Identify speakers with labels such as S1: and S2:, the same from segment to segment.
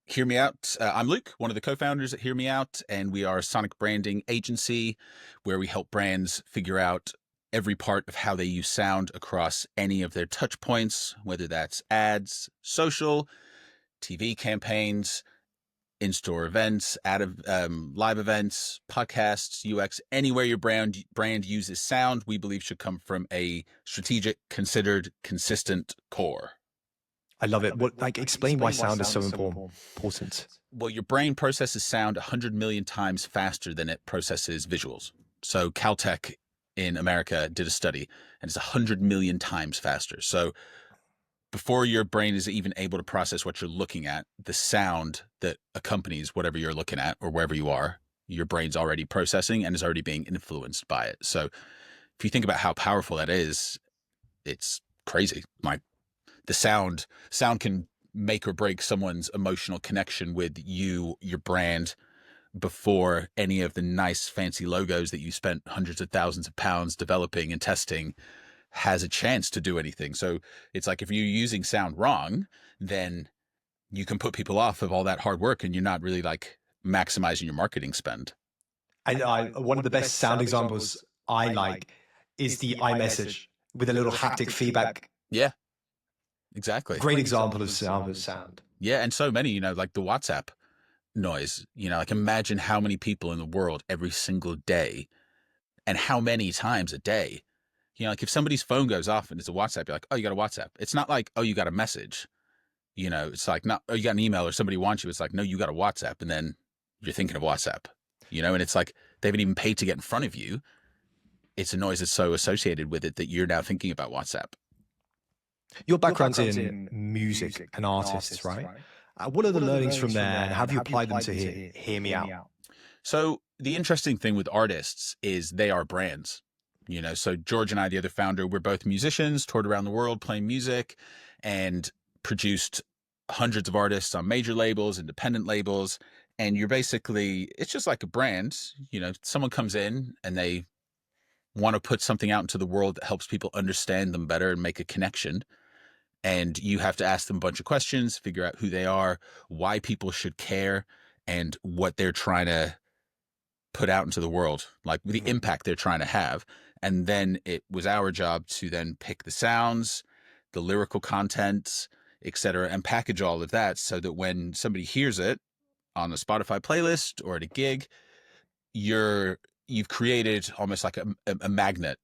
S1: Hear Me Out. I'm Luke, one of the co-founders at Hear Me Out, and we are a sonic branding agency where we help brands figure out every part of how they use sound across any of their touch points, whether that's ads, social, TV campaigns, in-store events, live events, podcasts, UX, anywhere your brand uses sound, we believe should come from a strategic, considered, consistent core.
S2: I love it. Explain why sound is so important.
S1: Well, your brain processes sound 100 million times faster than it processes visuals. So Caltech in America did a study, and it's 100 million times faster. So before your brain is even able to process what you're looking at, the sound that accompanies whatever you're looking at or wherever you are, your brain's already processing and is already being influenced by it. So if you think about how powerful that is, it's crazy. The sound can make or break someone's emotional connection with you, your brand, before any of the nice fancy logos that you spent hundreds of thousands of pounds developing and testing has a chance to do anything. So it's like if you're using sound wrong, then you can put people off of all that hard work and you're not really like maximizing your marketing spend.
S2: One of the best sound examples I like is the iMessage with a little haptic feedback.
S1: Yeah. Exactly.
S2: Great example of sound.
S1: Yeah. And so many, like the WhatsApp noise, like imagine how many people in the world every single day and how many times a day, like if somebody's phone goes off and it's a WhatsApp, you're like, oh, you got a WhatsApp. It's not like, oh, you got a message, it's like not, oh, you got an email or somebody wants you. It's like, no, you got a WhatsApp. And then you're thinking of WhatsApp, and it's like, they haven't even paid to get in front of you. It's a noise that's so associated with it that you're now thinking about WhatsApp.
S2: Your background's in music and artists, right? What are the learnings from there, and have you applied them to Hear Me Out?
S1: So the interesting thing with artists is they are brands, so George and I, the other founder, we're both musicians, toured around the world playing music and produced hundreds of artists on major labels, independent labels. And it's just like a brand, someone comes in and they want to put something out into the world that helps people understand them better and make a connection. And you have to ask them a bunch of questions, figure out who they are, why people should care, and what they're trying to put out into the world, like the impact they're trying to have. And then it was our job to then pick the sounds, the lyrical content, etc., and package all of that so that when somebody hears it on a Spotify playlist or at a gig, you've created almost like a magnet.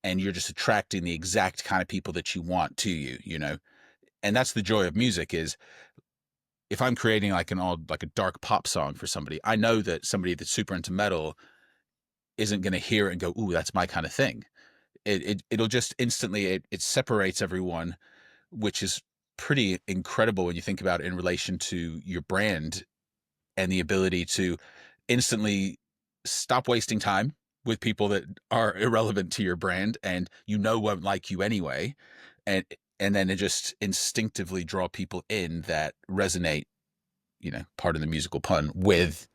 S1: And you're just attracting the exact kind of people that you want to you, And that's the joy of music is if I'm creating like a dark pop song for somebody, I know that somebody that's super into metal isn't going to hear it and go, ooh, that's my kind of thing. It'll just instantly, it separates everyone, which is pretty incredible when you think about it in relation to your brand and the ability to instantly stop wasting time with people that are irrelevant to your brand and won't like you anyway. And then it just instinctively draw people in that resonate, part of the musical pun, with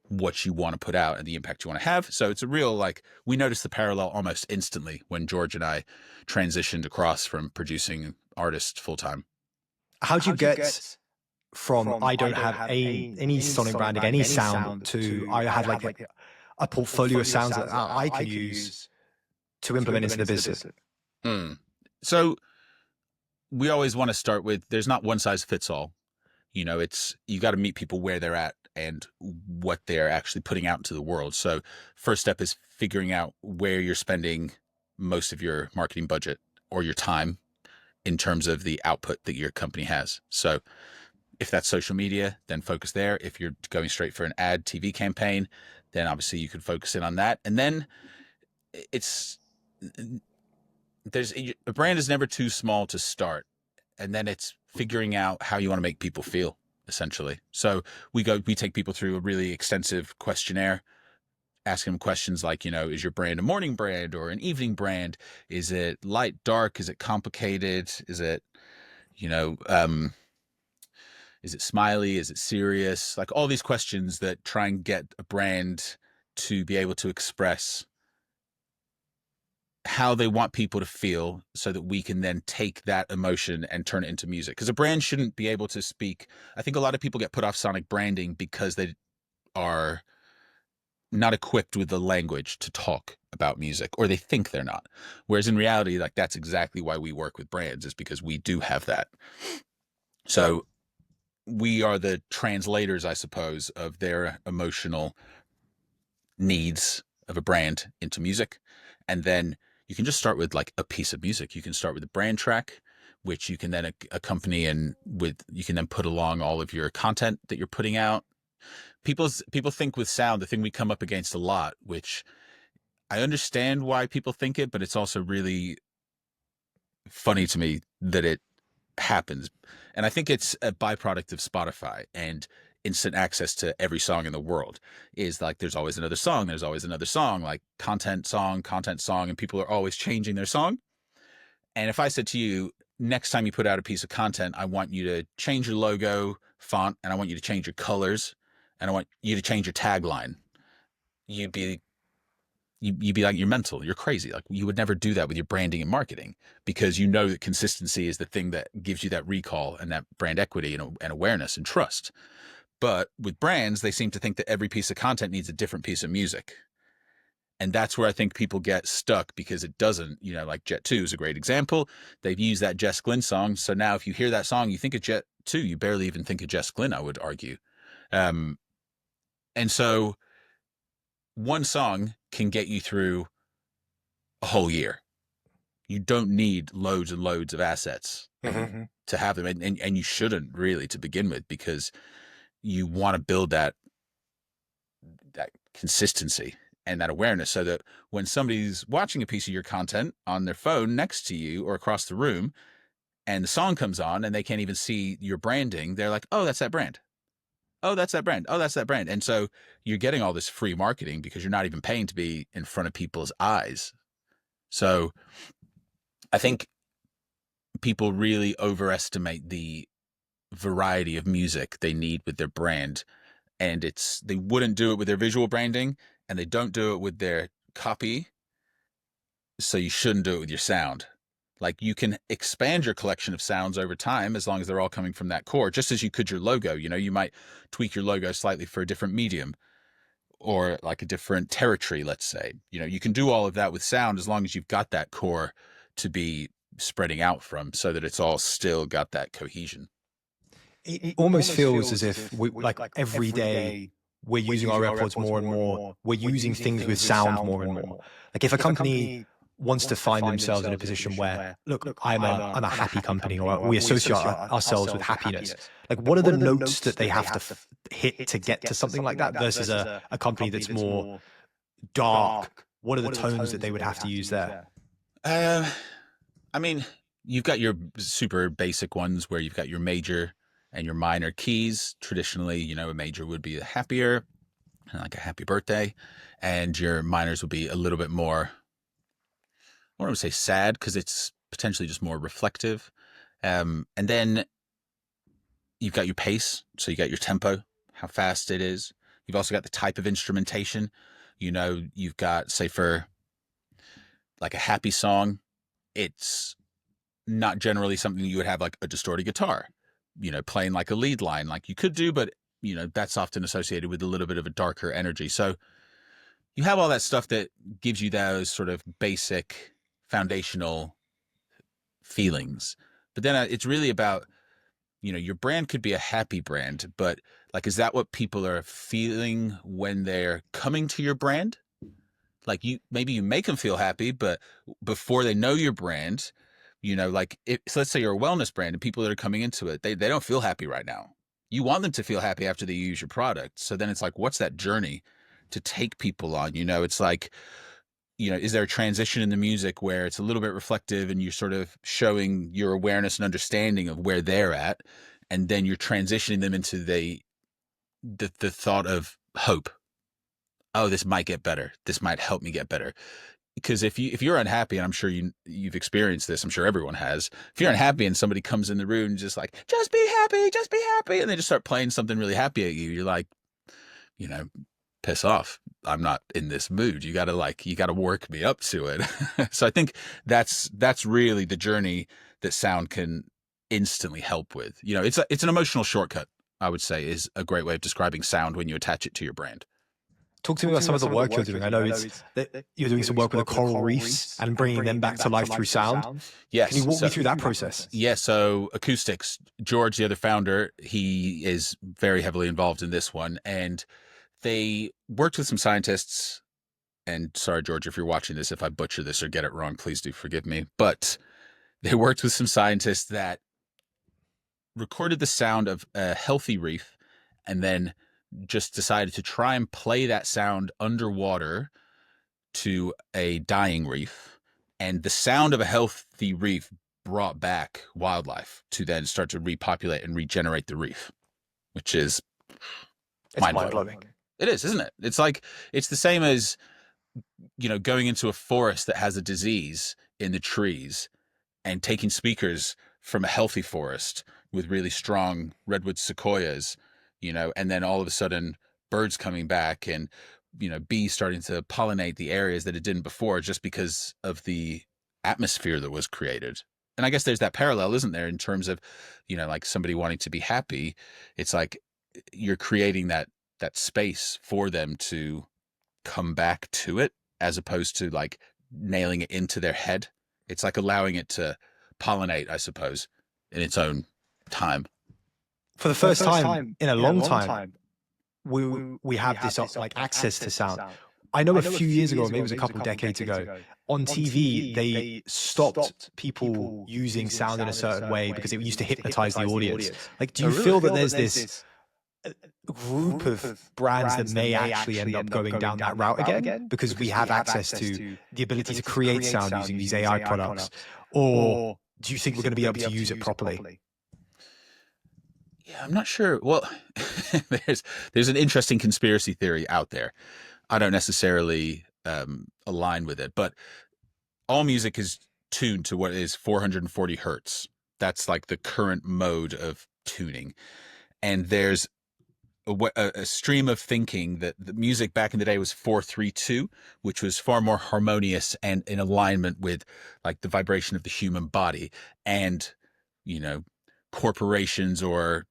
S1: what you want to put out and the impact you want to have. So it's a real, we noticed the parallel almost instantly when George and I transitioned across from producing artists full time.
S2: How'd you get from I don't have any sonic branding, any sound, to I have like a portfolio of sounds that I can use to implement into the business?
S1: So we always want to start with, there's not one size fits all. You got to meet people where they're at and what they're actually putting out into the world. So first step is figuring out where you're spending most of your marketing budget or your time in terms of the output that your company has. So if that's social media, then focus there. If you're going straight for an ad TV campaign, then obviously you could focus in on that. And then a brand is never too small to start. And then it's figuring out how you want to make people feel, essentially. So we take people through a really extensive questionnaire, asking them questions like, is your brand a morning brand or an evening brand? Is it light, dark? Is it complicated? Is it, is it smiley? Is it serious? Like all these questions that try and get a brand to be able to express how they want people to feel so that we can then take that emotion and turn it into music. Because a brand shouldn't be able to speak. I think a lot of people get put off sonic branding because they are not equipped with the language to talk about music, or they think they're not. Whereas in reality, like, that's exactly why we work with brands, is because we do have that. So we are the translators, I suppose, of their emotional needs of a brand into music. And then you can just start with like a piece of music. You can start with a brand track, which you can then accompany, and with, you can then put along all of your content that you're putting out. People think with sound, the thing we come up against a lot, which I understand why people think it, but it's also really funny to me that it happens. And I think it's a byproduct of Spotify and instant access to every song in the world. Is like, there's always another song, like content song, and people are always changing their song. And if I said to you, next time you put out a piece of content, I want you to change your logo font, and I want you to change your colors, and I want you to change your tagline, you'd be like, you're mental, you're crazy. Like, you would never do that with your branding and marketing, because you know that consistency is the thing that gives you that recall and that brand equity and awareness and trust. But with brands, they seem to think that every piece of content needs a different piece of music. And that's where I think people get stuck, because it doesn't. Like Jet 2 is a great example. They've used that Jess Glynne song. So now if you hear that song, you think of Jet 2. You barely even think of Jess Glynne, I would argue. And so one song can get you through a whole year. You don't need loads and loads of assets to have them. And you shouldn't really, to begin with, because you want to build that consistency and that awareness, so that when somebody's watching a piece of your content on their phone next to you or across the room, and the song comes on and they can't even see your branding, they're like, oh, that's that brand. Oh, that's that brand. Oh, that's that brand. And so you're getting all this free marketing because you're not even paying to be in front of people's eyes. So I think people really overestimate the variety of music they need with their brand. And they wouldn't do it with their visual branding, and they don't do it with their copy. So you shouldn't do it with your sound. Like, you can expand your collection of sounds over time as long as they're all coming from that core, just as you could your logo. You might tweak your logo slightly for a different medium or like a different territory, let's say. You can do all of that with sound as long as you've got that core to be spreading out from, so that it's all still got that cohesion.
S2: It almost feels as if we, like, every day we're using our AirPods more and more. We're using things with sound more and more. Like, if a company wants to find themselves in a position where, look, I'm a happy company, or we associate ourselves with happiness, like, what are the notes that they have to hit to get to something like that, versus a company that's more dark? What are the tones that they would have to use there?
S1: I mean, you've got your super basic ones where you've got your major and your minor keys. Traditionally, a major would be a happier, like a happy birthday, and your minors would be a little bit more, I don't want to say sad, because it's potentially just more reflective. And then you've got your pace, so you got your tempo, how fast it is. You've also got the type of instrumentation. You've got, say, for like a happy song, it's not generally something you would have like a distorted guitar, playing like a lead line, like you could do, but that's often associated with a little bit of a darker energy. So you have all that stuff that gives you those sort of basic foundational feelings. But then it's really about, your brand could be a happy brand, but like, is that what people are feeling when they're coming to your brand? Like, maybe you make them feel happy, but before they know your brand, like, so let's say you're a wellness brand and people that are coming into it, they don't feel happy right now. You want them to feel happy after they use your product. So then it's like, what's that journey to take people on? It's like, is there a transition in the music where it's a little bit reflective and you're sort of showing your awareness and understanding of where they're at, and then you're transitioning them into the thought of hope. Oh, this might get better. This might help me get better. Because if you're unhappy, and I'm sure you've experienced this, I'm sure everyone has. If you're unhappy and somebody comes in the room and just like, just be happy, and they just start playing something really happy at you, you're like, piss off. I'm not in this mood. You gotta work me up to it. So I think that's really the journey that sound can instantly help with. You know, it's an emotional shortcut, I would say, is a great way of describing sound when you attach it to your brand.
S2: Talk to me about some of the work you're doing. I know it's that you're doing some work with the coral reefs and bringing them back to life through sound.
S1: Yes.
S2: Can you walk me through that process?
S1: Yeah. So acoustics, George, the other founder, he is very heavily involved in this one. And they worked with some scientists. And sorry, George, if you're watching this, if I butcher this or get it wrong, please do forgive me. But they worked with some scientists that recorded the sound of a healthy reef and then just decided to try and play that sound underwater to a dying reef. And the sound of a healthy reef brought back wildlife to then start to repopulate and regenerate the reef, which is mind-blowing. It is, isn't it? It's like, it's the same as, you know, going into a forest that has a disease in the trees and taking speakers from a healthy forest with really strong redwood sequoias, you know, and then all of a sudden birds coming back and, you know, bees starting to pollinate the areas that it didn't before just because of the atmosphere that was created. And I guess there's that parallel, isn't there, in terms of, you know, like somebody wanting to be happy. It's like you're creating that space for them to come back to it, as opposed to like nailing it into their head. It's like allowing it to pollinate, I suppose, in its own time.
S2: For the first time in a long time, we have this like access to sound. I know a few years ago, maybe it was a couple of decades ago, on TV, they stopped people using sound in a certain way because it used to hypnotize the audience. Like, do you feel that there's this group of brands that may actually end up going down that route again because we have access to the ability to create sound using these AI products? Or do you think we're going to be able to use it properly?
S1: Yeah, I'm not sure. Well, there's an interesting conspiracy theory out there. I don't necessarily align with it, but all music is tuned to what is 440 hertz. That's like the current mode of tuning. And there's a stream of thinking that the music back in the day was 432, which was far more harmonious and in alignment with like the vibration of the human body. And, you know, corporations or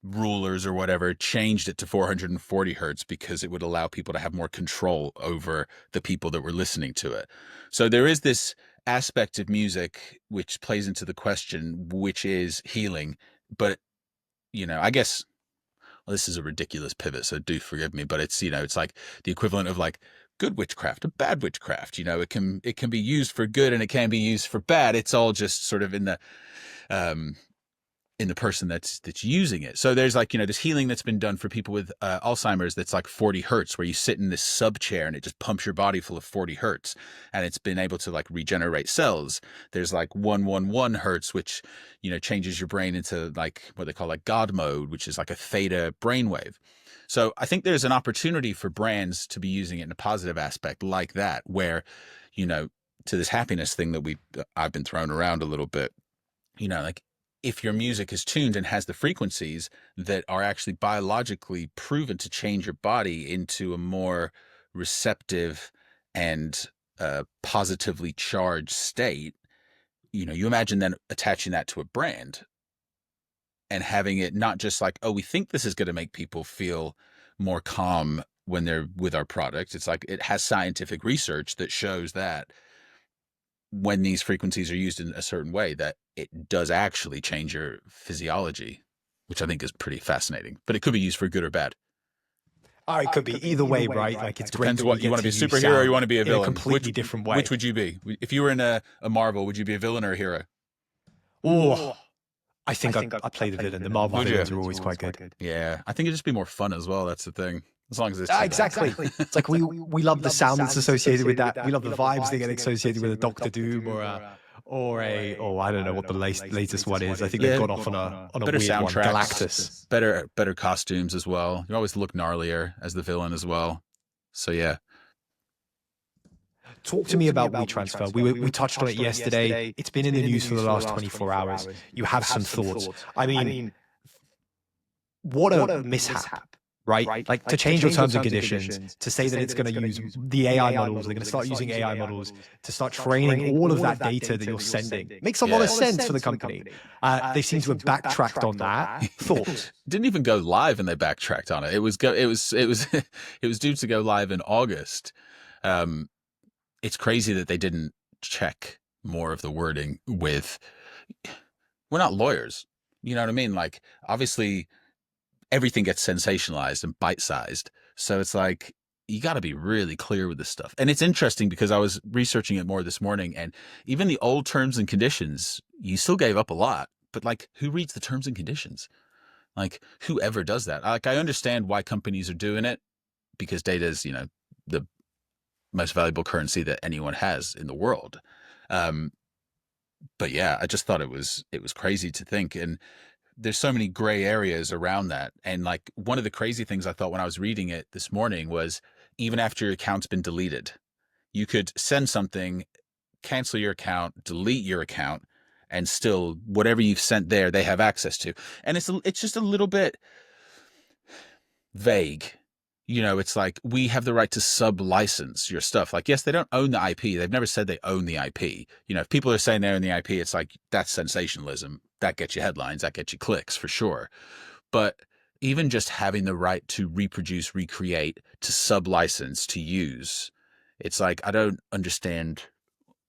S1: rulers or whatever changed it to 440 hertz because it would allow people to have more control over the people that were listening to it. So there is this aspect of music which plays into the question, which is healing. But, you know, I guess, well, this is a ridiculous pivot, so do forgive me, but it's, you know, it's like the equivalent of like good witchcraft or bad witchcraft. You know, it can be used for good and it can be used for bad. It's all just sort of in the person that's using it. So there's like, you know, this healing that's been done for people with Alzheimer's that's like 40 hertz, where you sit in this sub chair and it just pumps your body full of 40 hertz, and it's been able to like regenerate cells. There's like 111 hertz, which, you know, changes your brain into like what they call like God mode, which is like a theta brainwave. So I think there's an opportunity for brands to be using it in a positive aspect like that, where, you know, to this happiness thing that I've been thrown around a little bit, you know, like, if your music is tuned and has the frequencies that are actually biologically proven to change your body into a more receptive and positively charged state, you know, you imagine then attaching that to a brand and having it not just like, oh, we think this is going to make people feel more calm when they're with our product. It's like it has scientific research that shows that when these frequencies are used in a certain way, that it does actually change your physiology, which I think is pretty fascinating. But it could be used for good or bad.
S2: Oh, it could be either way, right? Like, it's
S1: depends
S2: great.
S1: What you want to be a superhero or you want to be a villain.
S2: In a completely different way.
S1: Which would you be? If you were in a Marvel, would you be a villain or a hero?
S2: Oh, I think I play the villain. The Marvel villains are always quite good.
S1: Yeah, I think it'd just be more fun as well. That's the thing. As long as it's
S2: exactly. It's like we love the sound that's associated with that. We love the vibes that get associated with a Doctor Doom or I don't know what the latest one is. I think they've gone off on a
S1: better
S2: weird one. Galactus.
S1: Better costumes as well. You always look gnarlier as the villain as well. So yeah.
S2: Talk to me about WeTransfer. We touched on it yesterday. It's been in the news for the last 24 hours. You have some thoughts. I mean, what a mishap right? Like to change your terms and conditions, to say that it's going to use the AI models, they're going to start using AI models to start training all of that data that you're sending. Makes a lot of sense for the company. They seem to have backtracked on that. Thoughts?
S1: Didn't even go live, and they backtracked on it. It was it was due to go live in August. It's crazy that they didn't check more of the wording with. We're not lawyers, you know what I mean? Like, obviously, everything gets sensationalized and bite-sized. So it's like, you got to be really clear with this stuff. And it's interesting because I was researching it more this morning, and even the old terms and conditions, you still gave up a lot. But like, who reads the terms and conditions? Like, whoever does that? Like, I understand why companies are doing it, because data is, the most valuable currency that anyone has in the world. But yeah, I just thought it was crazy to think. And there's so many gray areas around that. And like, one of the crazy things I thought when I was reading it this morning was, even after your account's been deleted, you could send something, cancel your account, delete your account, and still whatever you've sent there, they have access to. And it's just a little bit vague. It's like, we have the right to sub-license your stuff. Like, yes, they don't own the IP. They've never said they own the IP. If people are saying they own the IP, it's like, that's sensationalism. That gets you headlines. That gets you clicks for sure. But even just having the right to reproduce, recreate, to sub-license, to use, it's like, I don't understand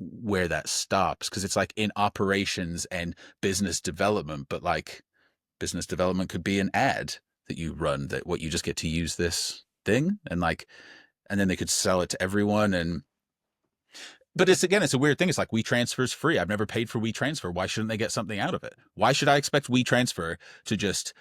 S1: where that stops, because it's like in operations and business development, but like, business development could be an ad that you run, that what you just get to use this thing, and then they could sell it to everyone. But it's a weird thing. It's like, WeTransfer is free. I've never paid for WeTransfer. Why shouldn't they get something out of it? Why should I expect WeTransfer to just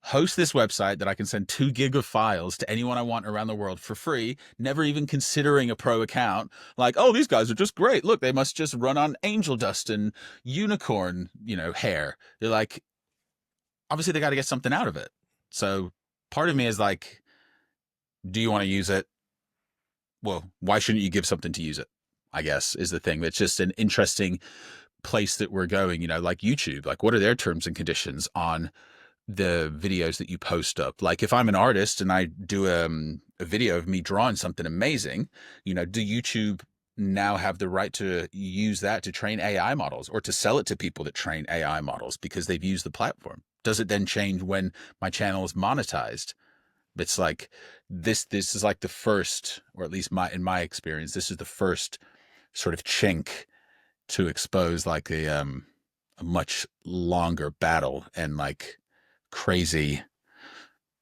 S1: host this website that I can send 2 gig of files to anyone I want around the world for free, never even considering a pro account? Like, oh, these guys are just great. Look, they must just run on angel dust and unicorn, hair. They're like, obviously they got to get something out of it. So part of me is like, do you want to use it? Well, why shouldn't you give something to use it, I guess, is the thing. It's just an interesting place that we're going, like YouTube. Like, what are their terms and conditions on the videos that you post up? Like, if I'm an artist and I do a video of me drawing something amazing, do YouTube now have the right to use that to train AI models, or to sell it to people that train AI models because they've used the platform? Does it then change when my channel is monetized? It's like, this is like the first, or at least in my experience, this is the first sort of chink to expose like a much longer battle, and like crazy,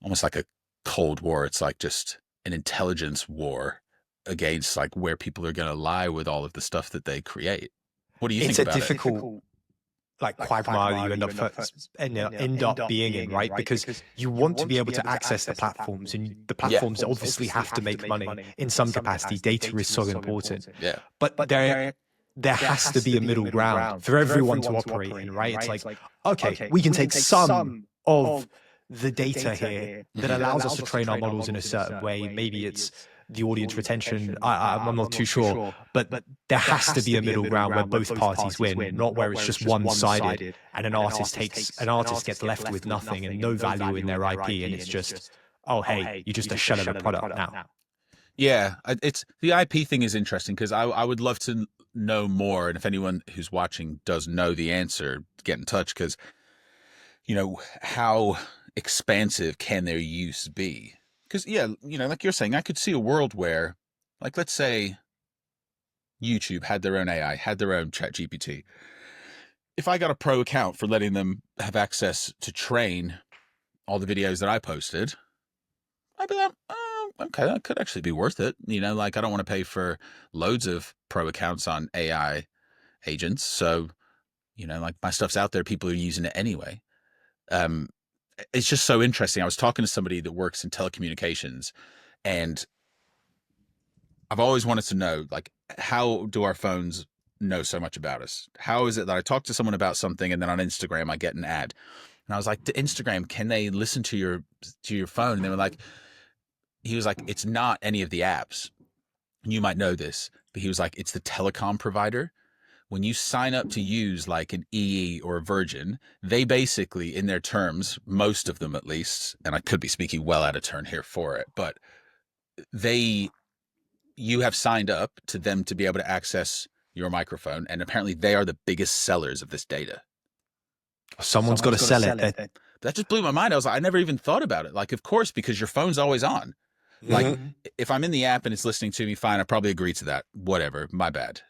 S1: almost like a Cold War. It's like just an intelligence war against like where people are going to lie with all of the stuff that they create. What do you think about it?
S2: It's a difficult like quagmire that you end up being in, right? Because you want to be able to access the platforms, and the platforms obviously have to make money in some capacity. Data is so important.
S1: Yeah.
S2: But there has to be a middle ground for everyone to operate in, right? It's like, okay, we can take some of the data here that allows us to train our models in a certain way. Maybe it's the audience retention. I'm not too sure, but there has to be a middle ground where both parties win, not where it's just one-sided and an artist gets left with nothing and no value in their IP, and it's just, oh, hey, you're just a shell of a product now.
S1: Yeah, it's the IP thing is interesting, because I would love to know more, and if anyone who's watching does know the answer, get in touch, because how expansive can their use be? Because, yeah, like you're saying, I could see a world where, like, let's say YouTube had their own AI, had their own ChatGPT. If I got a pro account for letting them have access to train all the videos that I posted, I'd be like, oh, okay, that could actually be worth it. Like, I don't want to pay for loads of pro accounts on AI agents. So, like, my stuff's out there. People are using it anyway. It's just so interesting. I was talking to somebody that works in telecommunications, and I've always wanted to know, like, how do our phones know so much about us? How is it that I talk to someone about something, and then on Instagram I get an ad? And I was like, to Instagram, can they listen to your phone? And they were like, he was like, it's not any of the apps. You might know this, but he was like, it's the telecom provider. when you sign up to use like an EE or a Virgin, they basically, in their terms, most of them at least, and I could be speaking well out of turn here for it, but you have signed up to them to be able to access your microphone, and apparently they are the biggest sellers of this data.
S2: Someone's got to sell it.
S1: That just blew my mind. I was like, I never even thought about it. Like, of course, because your phone's always on. Like, if I'm in the app and it's listening to me, fine, I probably agree to that. Whatever, my bad.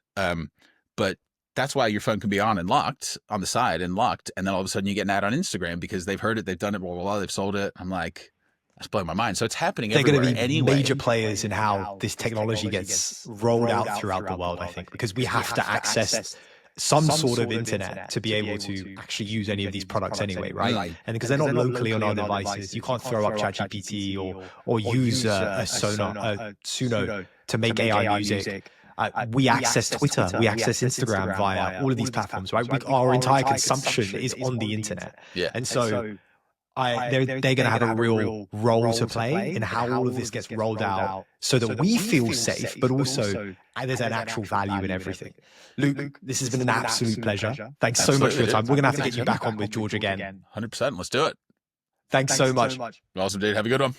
S1: But that's why your phone can be on and locked on the side and locked, and then all of a sudden you get an ad on Instagram because they've heard it, they've done it, blah, blah, blah, they've sold it. I'm like, that's blowing my mind. So it's happening everywhere.
S2: They're going to be
S1: anyway.
S2: major players in how this technology gets rolled out throughout the world, I think, because we have to access some sort of internet to be able to actually use any of these products anyway, right? And because they're not locally on our devices, you can't throw up ChatGPT or use a Suno to make AI music. We access Twitter, we access Instagram via all of these platforms, right? Our entire consumption is on the internet.
S1: Yeah.
S2: And so they're going to have a real role to play in how all of this gets rolled out so that we feel safe, but also there's an actual value in everything. Luke, this has been an absolute pleasure. Thanks so much for your time. We're going to have to get you back on with George again.
S1: 100%. Let's do it.
S2: Thanks so much.
S1: Awesome, dude. Have a good one.